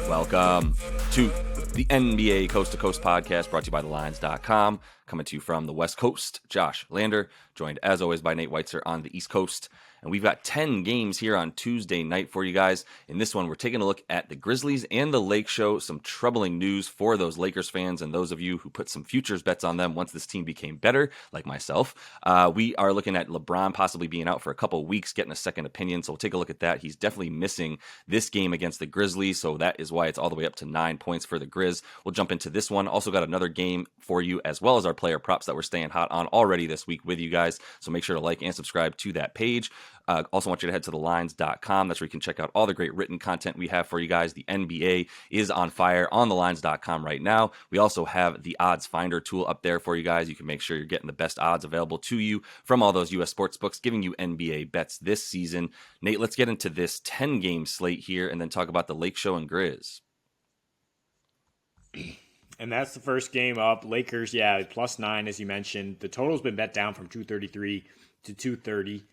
Welcome to the NBA Coast to Coast podcast brought to you by thelines.com. Coming to you from the West Coast, Josh Lander, joined as always by Nate Weitzer on the East Coast. And we've got 10 games here on Tuesday night for you guys. In this one, we're taking a look at the Grizzlies and the Lake Show. Some troubling news for those Lakers fans and those of you who put some futures bets on them once this team became better, like myself. We are looking at LeBron possibly being out for a couple weeks, getting a second opinion. So we'll take a look at that. He's definitely missing this game against the Grizzlies. So that is why it's all the way up to 9 points for the Grizz. We'll jump into this one. Also got another game for you, as well as our player props that we're staying hot on already this week with you guys. So make sure to like and subscribe to that page. Also want you to head to thelines.com. That's where you can check out all the great written content we have for you guys. The NBA is on fire on thelines.com right now. We also have the odds finder tool up there for you guys. You can make sure you're getting the best odds available to you from all those U.S. sports books, giving you NBA bets this season. Nate, let's get into this 10-game slate here and then talk about the Lake Show and Grizz. And that's the first game up. Lakers, +9, as you mentioned. The total's been bet down from 233 to 230.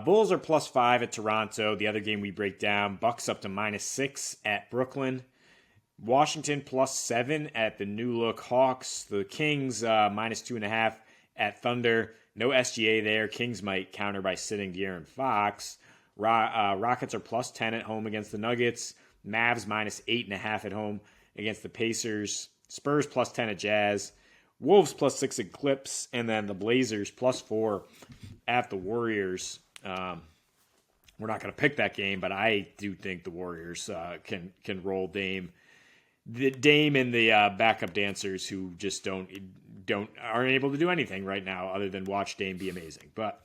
Bulls are +5 at Toronto. The other game we break down, Bucks up to -6 at Brooklyn. Washington +7 at the new look Hawks. The Kings -2.5 at Thunder. No SGA there. Kings might counter by sitting De'Aaron Fox. Rockets are +10 at home against the Nuggets. Mavs -8.5 at home against the Pacers. Spurs +10 at Jazz. Wolves +6 at Clips. And then the Blazers +4 at the Warriors. We're not going to pick that game, but I do think the Warriors can roll Dame. The Dame and the backup dancers who just aren't able to do anything right now other than watch Dame be amazing. But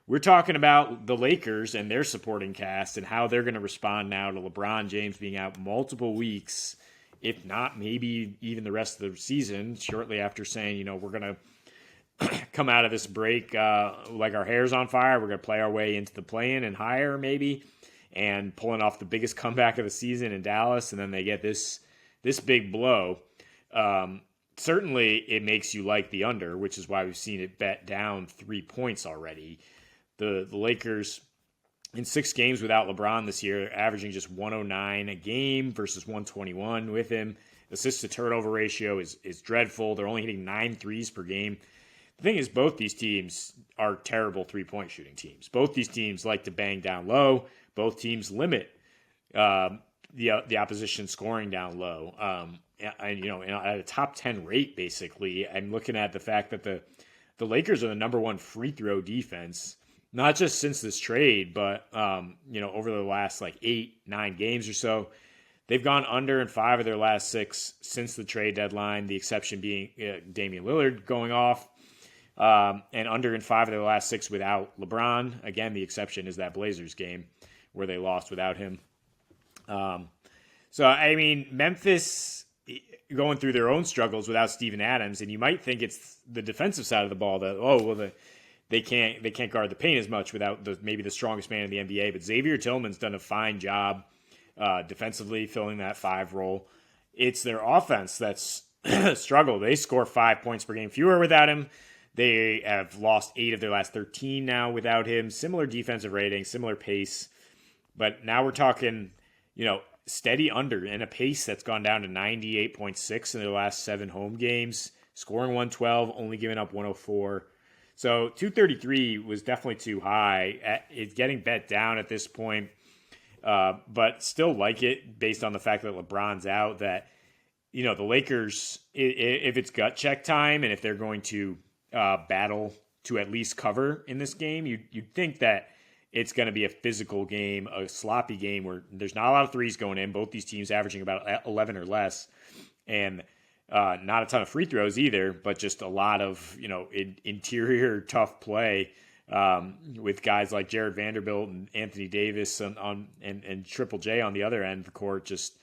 we're talking about the Lakers and their supporting cast and how they're going to respond now to LeBron James being out multiple weeks, if not maybe even the rest of the season, shortly after saying, we're going to come out of this break like our hair's on fire. We're going to play our way into the play-in and higher maybe, and pulling off the biggest comeback of the season in Dallas, and then they get this big blow. Certainly it makes you like the under, which is why we've seen it bet down 3 points already. The Lakers in 6 games without LeBron this year, averaging just 109 a game versus 121 with him. Assist to turnover ratio is dreadful. They're only hitting 9 threes per game. The thing is, both these teams are terrible three-point shooting teams. Both these teams like to bang down low. Both teams limit the opposition scoring down low. And at a top 10 rate, basically, I'm looking at the fact that the Lakers are the number one free throw defense, not just since this trade, but over the last 8-9 games or so. They've gone under in 5 of their last 6 since the trade deadline. The exception being Damian Lillard going off. And under in 5 of their last 6 without LeBron. Again, the exception is that Blazers game where they lost without him. Memphis going through their own struggles without Steven Adams, and you might think it's the defensive side of the ball that they can't guard the paint as much without maybe the strongest man in the NBA. But Xavier Tillman's done a fine job defensively filling that 5 role. It's their offense that's struggled. They score 5 points per game fewer without him. They have lost 8 of their last 13 now without him. Similar defensive rating, similar pace. But now we're talking, steady under and a pace that's gone down to 98.6 in their last 7 home games. Scoring 112, only giving up 104. So 233 was definitely too high. It's getting bet down at this point. But still like it based on the fact that LeBron's out. That, the Lakers, if it's gut check time and if they're going to battle to at least cover in this game, you'd think that it's going to be a physical game, a sloppy game where there's not a lot of threes going in. Both these teams averaging about 11 or less, and not a ton of free throws either, but just a lot of interior tough play with guys like Jared Vanderbilt and Anthony Davis and Triple J on the other end of the court. Just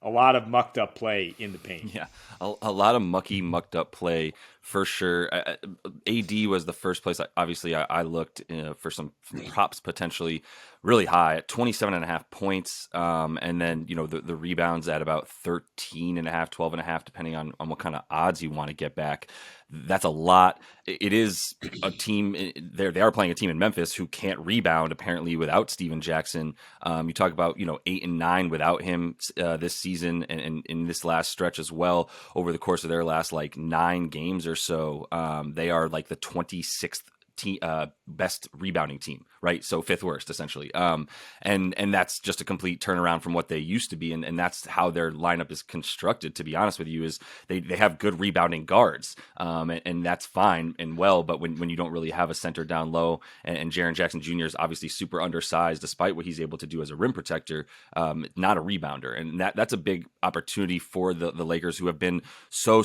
a lot of mucked up play in the paint. Yeah, a lot of mucked up play for sure. AD was the first place. Obviously, I looked for some props potentially really high at 27.5 points. And then, the rebounds at about 13.5, 12.5, depending on what kind of odds you want to get back. That's a lot. It is a team. They are playing a team in Memphis who can't rebound apparently without Steven Jackson. You talk about 8 and 9 without him this season and in this last stretch as well. Over the course of their last 9 games or so, they are like the 26th best rebounding team, right? So 5th worst essentially. And that's just a complete turnaround from what they used to be. And that's how their lineup is constructed, to be honest with you, is they have good rebounding guards. And that's fine and well, but when you don't really have a center down low, and Jaren Jackson Jr. is obviously super undersized, despite what he's able to do as a rim protector, not a rebounder. And that's a big opportunity for the Lakers, who have been so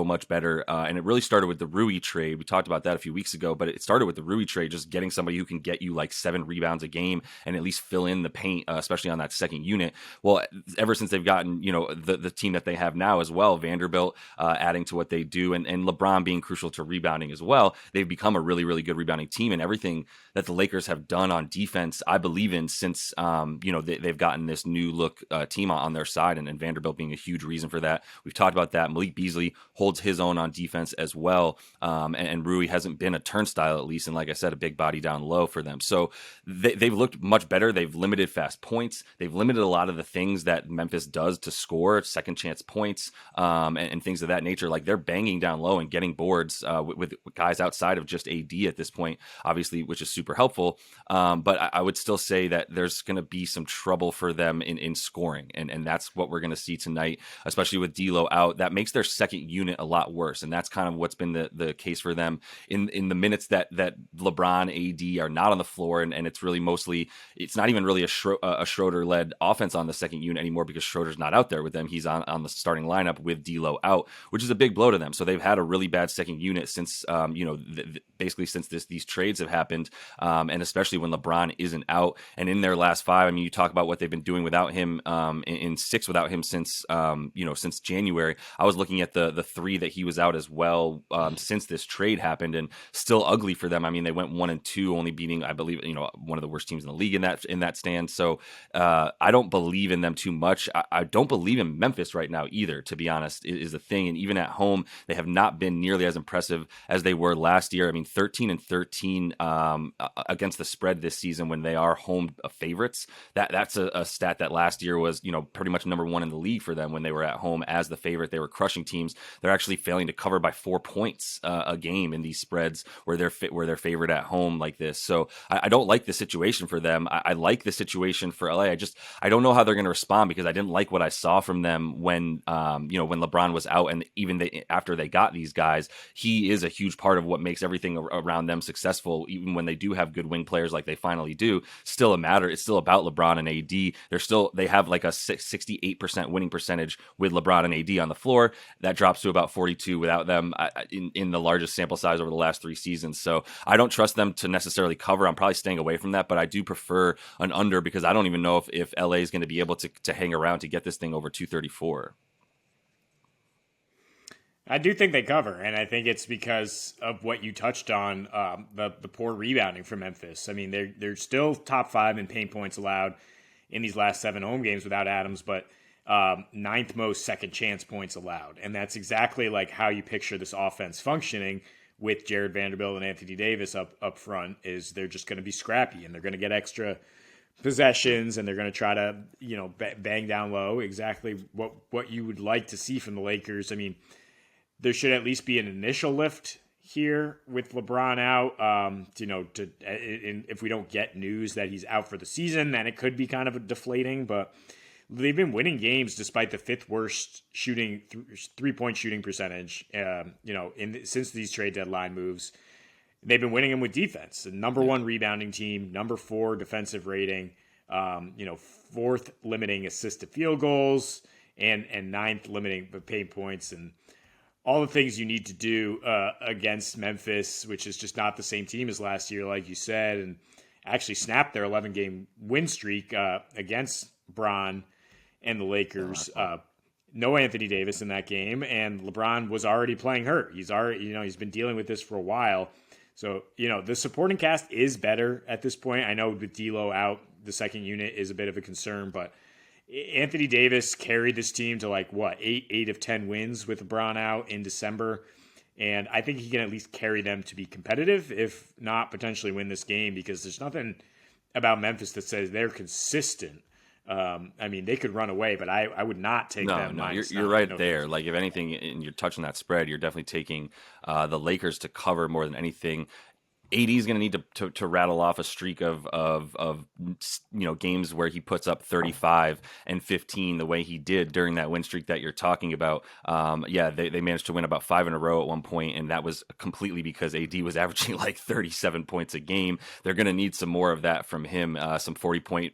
much better. And it really started with the Rui trade. We talked about that a few weeks ago, but it started with the Rui trade, just getting somebody who can get you 7 rebounds a game and at least fill in the paint, especially on that second unit. Well, ever since they've gotten, the team that they have now as well, Vanderbilt adding to what they do, and LeBron being crucial to rebounding as well, they've become a really, really good rebounding team. And everything that the Lakers have done on defense, I believe in since, they've gotten this new look team on their side, and Vanderbilt being a huge reason for that. We've talked about that. Malik Beasley holds his own on defense as well. And Rui hasn't been a turnstile, at least, and like I said, a big body down low for them. So they've looked much better. They've limited fast points. They've limited a lot of the things that Memphis does to score, second chance points, and things of that nature. Like, they're banging down low and getting boards with guys outside of just AD at this point, obviously, which is super helpful. But I would still say that there's going to be some trouble for them in scoring, and that's what we're going to see tonight, especially with D'Lo out. That makes their second unit a lot worse, and that's kind of what's been the case for them in the minutes that LeBron, AD are not on the floor, and it's really mostly, it's not even really a Schroeder-led offense on the second unit anymore, because Schroeder's not out there with them. He's on the starting lineup with D'Lo out, which is a big blow to them. So they've had a really bad second unit since basically since these trades have happened, and especially when LeBron isn't out. And in their last 5, I mean, you talk about what they've been doing without him, in 6 without him since since January. I was looking at the 3 that he was out as well since this trade happened, and still ugly for them. I mean, they went 1-2, only beating, I believe, one of the worst teams in the league in that stand. So I don't believe in them too much. I don't believe in Memphis right now either, to be honest, is the thing. And even at home, they have not been nearly as impressive as they were last year. I mean, 13-13 against the spread this season when they are home favorites. That's a stat that last year was, pretty much number 1 in the league for them when they were at home as the favorite. They were crushing teams. They're actually failing to cover by 4 points a game in these spreads where they're favored at home like this. So I don't like the situation for them. I like the situation for LA. I don't know how they're going to respond, because I didn't like what I saw from them when when LeBron was out, and even after they got these guys. He is a huge part of what makes everything around them successful. Even when they do have good wing players like they finally do, still it's still about LeBron and AD. They have like a 68% winning percentage with LeBron and AD on the floor. That drops to about 42 without them in the largest sample size over the last 3 seasons. So I don't trust them to necessarily cover. I'm probably staying away from that, but I do prefer an under, because I don't even know if LA is going to be able to hang around to get this thing over 234. I do think they cover, and I think it's because of what you touched on, the poor rebounding from Memphis. I mean, they're still top 5 in paint points allowed in these last 7 home games without Adams, but 9th most second chance points allowed. And that's exactly like how you picture this offense functioning with Jared Vanderbilt and Anthony Davis up front. Is they're just going to be scrappy, and they're going to get extra possessions, and they're going to try to bang down low. Exactly what you would like to see from the Lakers. I mean, there should at least be an initial lift here with LeBron out. If we don't get news that he's out for the season, then it could be kind of a deflating. But they've been winning games despite the 5th worst shooting 3-point shooting percentage. Since these trade deadline moves, they've been winning them with defense. The number 1 rebounding team, number 4 defensive rating, 4th limiting assist to field goals, and 9th limiting paint points, and all the things you need to do against Memphis, which is just not the same team as last year, like you said, and actually snapped their 11-game win streak against Bron and the Lakers no Anthony Davis in that game, and LeBron was already playing hurt. He's been dealing with this for a while. So, the supporting cast is better at this point. I know with D'Lo out, the second unit is a bit of a concern, but Anthony Davis carried this team to eight of 10 wins with LeBron out in December. And I think he can at least carry them to be competitive, if not potentially win this game, because there's nothing about Memphis that says they're consistent. They could run away, but I would not take them. No, you're right there. Like, if anything, and you're touching that spread, you're definitely taking the Lakers to cover more than anything. AD is going to need to rattle off a streak of games where he puts up 35 and 15 the way he did during that win streak that you're talking about. They managed to win about 5 in a row at one point, and that was completely because AD was averaging like 37 points a game. They're going to need some more of that from him, some 40-point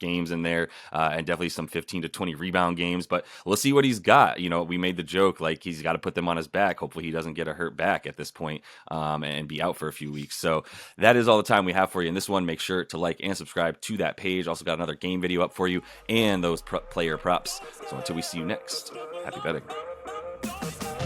games in there, and definitely some 15 to 20 rebound games, but we'll see what he's got. We made the joke, like, he's got to put them on his back. Hopefully he doesn't get a hurt back at this point, and be out for a few weeks. So that is all the time we have for you in this one. Make sure to like and subscribe to that page. Also got another game video up for you and those player props. So until we see you next, happy betting.